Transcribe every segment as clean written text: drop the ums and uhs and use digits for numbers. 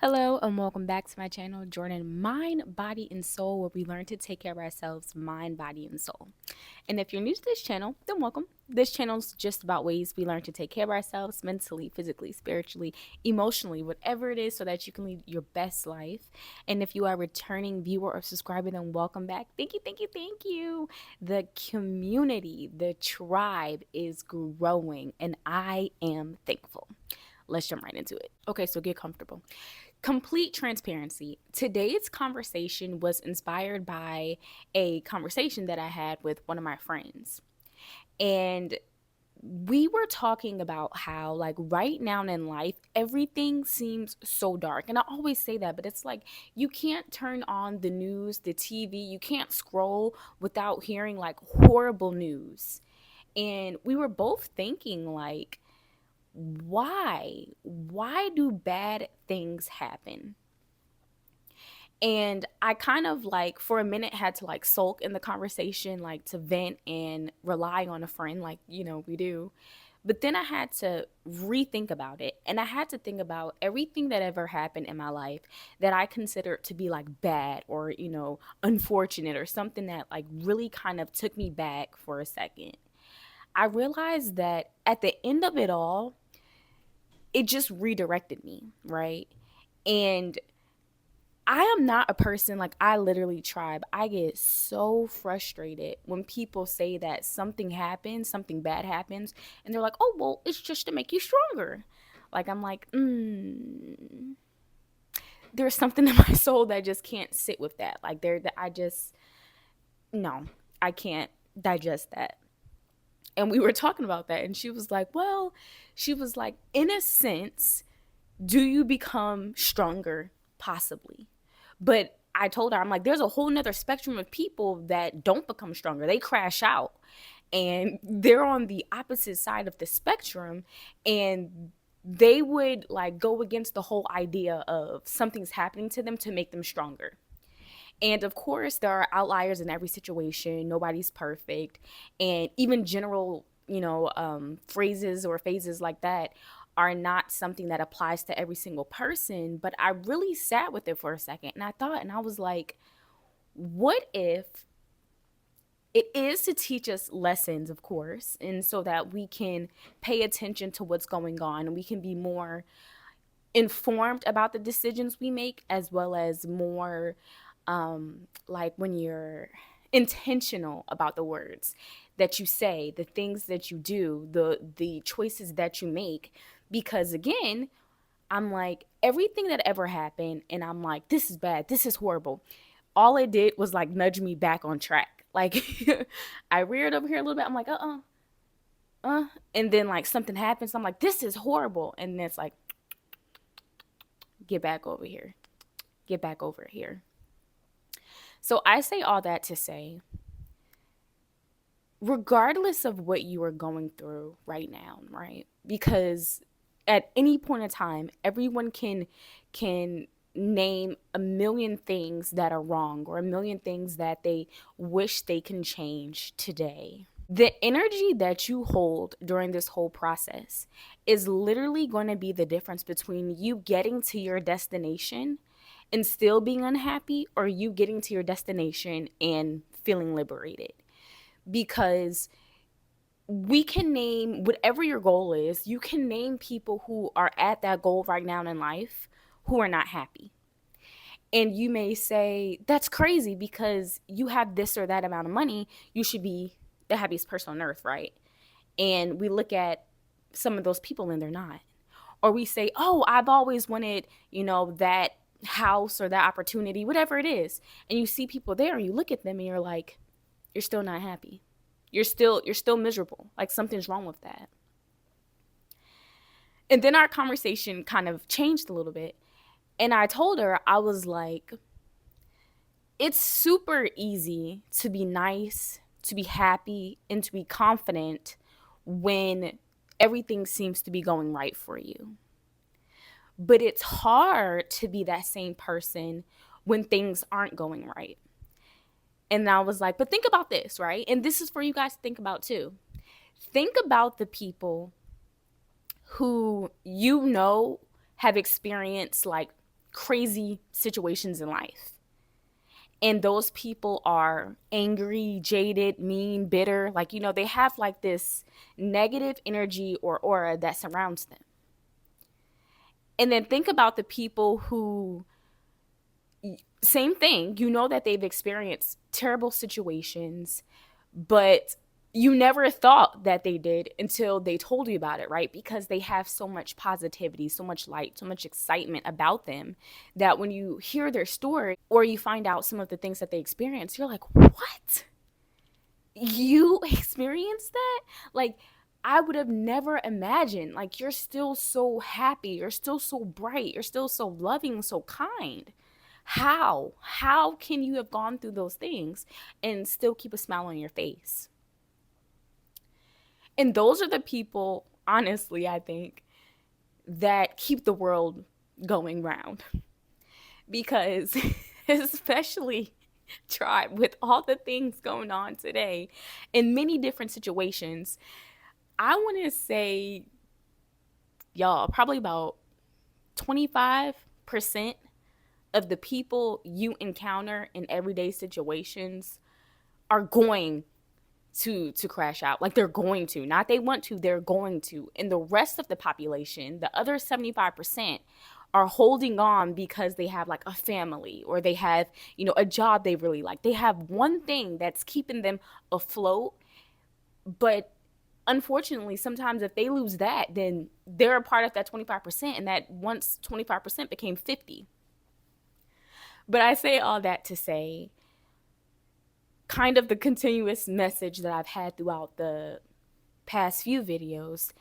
Hello and welcome back to my channel, Jordan Mind, Body, and Soul, where we learn to take care of ourselves, mind, body, and soul. And if you're new to this channel, then welcome. This channel is just about ways we learn to take care of ourselves mentally, physically, spiritually, emotionally, whatever it is, so that you can lead your best life. And if you are a returning viewer or subscriber, then welcome back. Thank you, thank you, thank you. The community, the tribe is growing, and I am thankful. Let's jump right into it. Okay, so get comfortable. Complete transparency. Today's conversation was inspired by a conversation that I had with one of my friends. And we were talking about how, like, right now in life, everything seems so dark. And I always say that, but it's like you can't turn on the news, the TV, you can't scroll without hearing like horrible news. And we were both thinking, like, why do bad things happen? And I kind of like for a minute had to like sulk in the conversation, like to vent and rely on a friend, like we do. But then I had to rethink about it, and I had to think about everything that ever happened in my life that I considered to be like bad or unfortunate, or something that like really kind of took me back for a second. I realized that at the end of it all, it just redirected me, right? And I am not a person, like, I literally tribe. I get so frustrated when people say that something happens, something bad happens, and they're like, oh, well, it's just to make you stronger. Like, I'm like, there's something in my soul that just can't sit with that. Like, no, I can't digest that. And we were talking about that, and she was like, well, in a sense, do you become stronger? Possibly. But I told her, I'm like, there's a whole nother spectrum of people that don't become stronger. They crash out. And they're on the opposite side of the spectrum. And they would like go against the whole idea of something's happening to them to make them stronger. And of course, there are outliers in every situation. Nobody's perfect. And even general, phrases or phases like that are not something that applies to every single person. But I really sat with it for a second, and I thought, and I was like, what if it is to teach us lessons, of course, and so that we can pay attention to what's going on and we can be more informed about the decisions we make, as well as more like when you're intentional about the words that you say, the things that you do, the choices that you make. Because again, I'm like, everything that ever happened, and I'm like, this is bad, this is horrible, all it did was like nudge me back on track. Like I reared over here a little bit, I'm like, and then like something happens, I'm like, this is horrible, and then it's like, get back over here, get back over here. So I say all that to say, regardless of what you are going through right now, right? Because at any point in time, everyone can name a million things that are wrong, or a million things that they wish they can change today. The energy that you hold during this whole process is literally going to be the difference between you getting to your destination and still being unhappy, or you getting to your destination and feeling liberated. Because we can name whatever your goal is, you can name people who are at that goal right now in life who are not happy. And you may say, that's crazy because you have this or that amount of money, you should be the happiest person on earth, right? And we look at some of those people and they're not. Or we say, oh, I've always wanted, that house or that opportunity, whatever it is. And you see people there and you look at them and you're like, you're still not happy. You're still miserable. Like something's wrong with that. And then our conversation kind of changed a little bit. And I told her, I was like, it's super easy to be nice, to be happy, and to be confident when everything seems to be going right for you. But it's hard to be that same person when things aren't going right. And I was like, but think about this, right? And this is for you guys to think about too. Think about the people who have experienced like crazy situations in life. And those people are angry, jaded, mean, bitter. Like, they have like this negative energy or aura that surrounds them. And then think about the people who, same thing, that they've experienced terrible situations, but you never thought that they did until they told you about it, right? Because they have so much positivity, so much light, so much excitement about them, that when you hear their story or you find out some of the things that they experienced, you're like, what? You experienced that? Like, I would have never imagined. Like, you're still so happy, you're still so bright, you're still so loving, so kind. How can you have gone through those things and still keep a smile on your face? And those are the people, honestly, I think, that keep the world going round. Because especially tribe, with all the things going on today in many different situations, I want to say, y'all, probably about 25% of the people you encounter in everyday situations are going to crash out. Like, they're going to, not they want to, they're going to. And the rest of the population, the other 75%, are holding on because they have like a family, or they have, a job they really like. They have one thing that's keeping them afloat. But unfortunately, sometimes if they lose that, then they're a part of that 25%, and that once 25% became 50. But I say all that to say, kind of the continuous message that I've had throughout the past few videos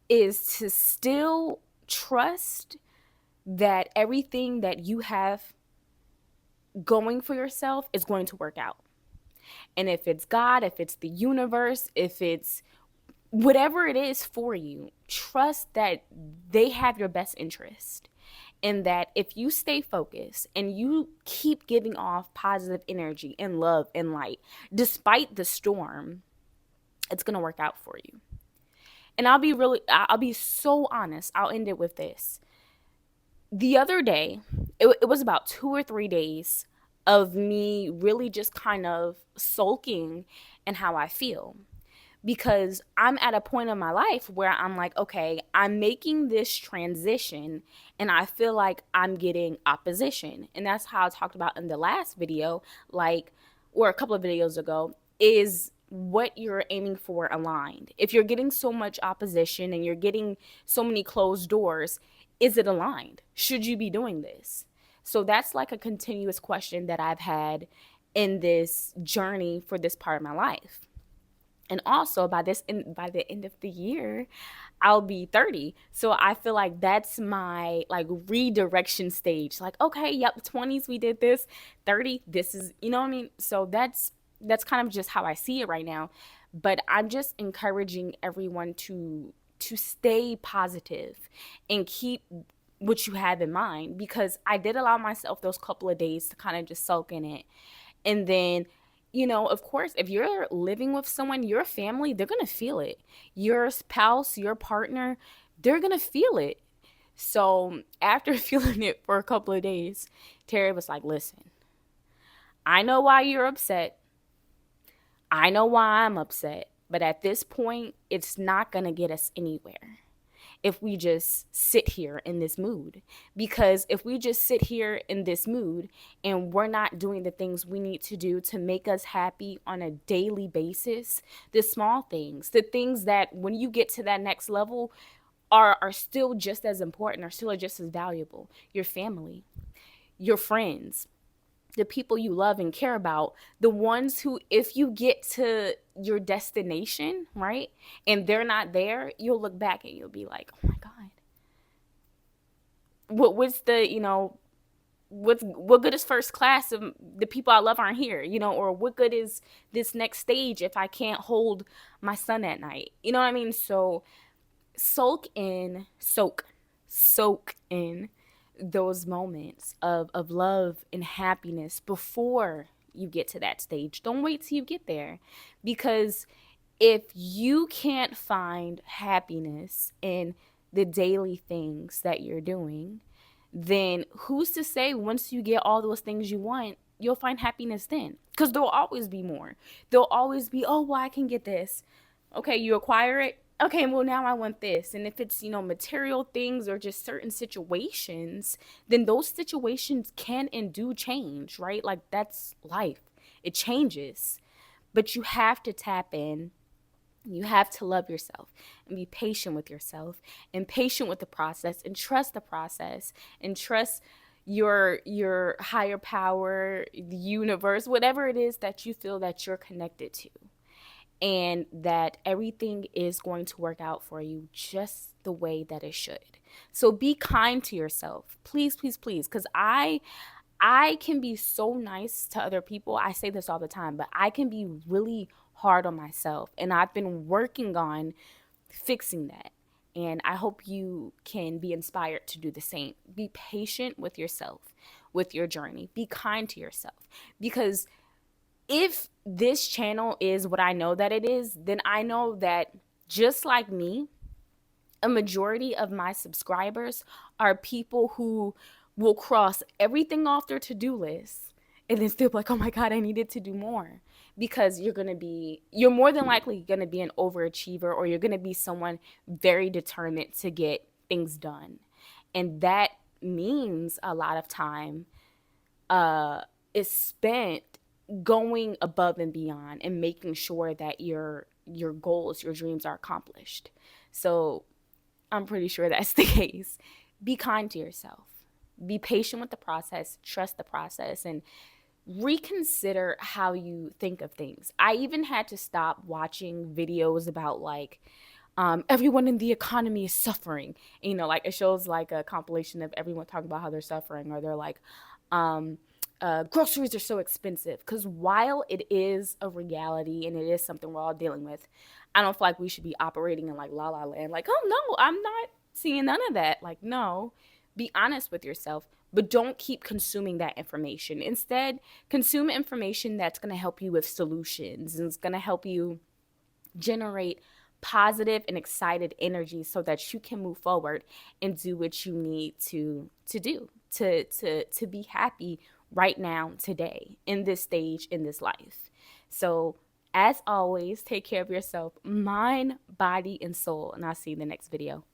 is to still trust that everything that you have going for yourself is going to work out. And if it's God, if it's the universe, if it's whatever it is for you, trust that they have your best interest. And that if you stay focused and you keep giving off positive energy and love and light, despite the storm, it's going to work out for you. And I'll be so honest. I'll end it with this. The other day, it was about 2 or 3 days of me really just kind of sulking in how I feel, because I'm at a point in my life where I'm like, okay, I'm making this transition and I feel like I'm getting opposition. And that's how I talked about in the last video, like, or a couple of videos ago, is what you're aiming for aligned? If you're getting so much opposition and you're getting so many closed doors, is it aligned? Should you be doing this? So that's like a continuous question that I've had in this journey for this part of my life. And also by the end of the year, I'll be 30. So I feel like that's my like redirection stage. Like, okay, yep, 20s we did this, 30 this is, you know what I mean? So that's kind of just how I see it right now. But I'm just encouraging everyone to stay positive and keep what you have in mind, because I did allow myself those couple of days to kind of just soak in it. And then, of course, if you're living with someone, your family, they're going to feel it. Your spouse, your partner, they're going to feel it. So after feeling it for a couple of days, Terry was like, listen, I know why you're upset. I know why I'm upset. But at this point, it's not going to get us anywhere if we just sit here in this mood. Because if we just sit here in this mood and we're not doing the things we need to do to make us happy on a daily basis, the small things, the things that when you get to that next level are still just as important, are still just as valuable. Your family, your friends, the people you love and care about, the ones who, if you get to your destination, right, and they're not there, you'll look back and you'll be like, oh my God, what's the, what good is first class if the people I love aren't here, or what good is this next stage if I can't hold my son at night? You know what I mean? So soak in those moments of love and happiness before you get to that stage. Don't wait till you get there, because if you can't find happiness in the daily things that you're doing, then who's to say once you get all those things you want, you'll find happiness then? Because there'll always be more. There'll always be, oh, well, I can get this. Okay, you acquire it. Okay, well, now I want this. And if it's, material things or just certain situations, then those situations can and do change, right? Like, that's life. It changes. But you have to tap in. You have to love yourself and be patient with yourself and patient with the process and trust the process and trust your higher power, the universe, whatever it is that you feel that you're connected to, and that everything is going to work out for you just the way that it should. So be kind to yourself. Please, please, please, cuz I can be so nice to other people. I say this all the time, but I can be really hard on myself. And I've been working on fixing that. And I hope you can be inspired to do the same. Be patient with yourself, with your journey. Be kind to yourself. Because if this channel is what I know that it is, then I know that just like me, a majority of my subscribers are people who will cross everything off their to-do list and then still be like, oh my God, I needed to do more. Because you're more than likely going to be an overachiever, or you're going to be someone very determined to get things done. And that means a lot of time is spent going above and beyond and making sure that your goals, your dreams are accomplished. So I'm pretty sure that's the case. Be kind to yourself. Be patient with the process, trust the process, and reconsider how you think of things. I even had to stop watching videos about like everyone in the economy is suffering. Like it shows like a compilation of everyone talking about how they're suffering, or they're like, groceries are so expensive. Because while it is a reality and it is something we're all dealing with, I don't feel like we should be operating in like la la land. Like, oh no, I'm not seeing none of that. Like, no, be honest with yourself, but don't keep consuming that information. Instead, consume information that's going to help you with solutions and it's going to help you generate positive and excited energy so that you can move forward and do what you need to do to be happy right now, today, in this stage, in this life. So as always, take care of yourself, mind, body, and soul, and I'll see you in the next video.